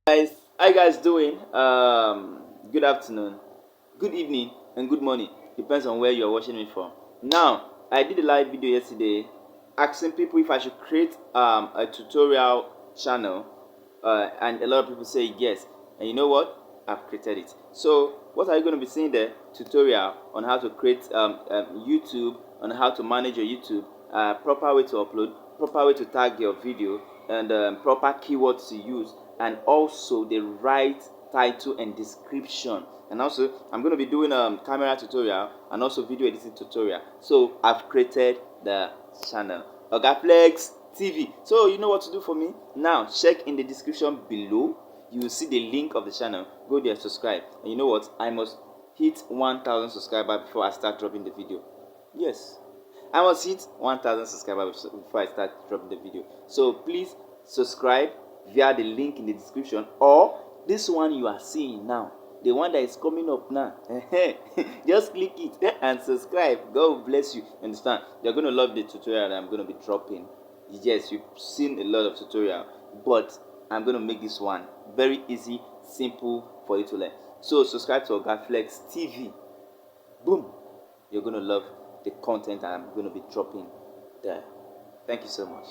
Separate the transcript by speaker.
Speaker 1: Guys, how you guys doing? Good afternoon, good evening, and good morning. Depends on where you're watching me from. Now, I did a live video yesterday asking people if I should create a tutorial channel, and a lot of people say yes. And you know what? I've created it. So, what are you going to be seeing there? Tutorial on how to create YouTube, on how to manage your YouTube, proper way to upload, proper way to tag your video, and proper keywords to use, and also the right title and description. And also I'm going to be doing camera tutorial and also video editing tutorial. So I've created the channel OGAFLEX TV. So you know what to do for me now. Check in the description below. You will see the link of the channel. Go there, subscribe. And you know what, I must hit 1,000 subscribers before I start dropping the video. Yes, I must hit 1,000 subscribers before I start dropping the video. So please subscribe via the link in the description, or this one you are seeing now, the one that is coming up now. Just click it and subscribe. God bless you. Understand? You're going to love the tutorial that I'm going to be dropping. Yes, you've seen a lot of tutorial, but I'm going to make this one very easy, simple for you to learn. So subscribe to OGAFLEX TV. Boom. You're going to love the content I'm going to be dropping there. Thank you so much.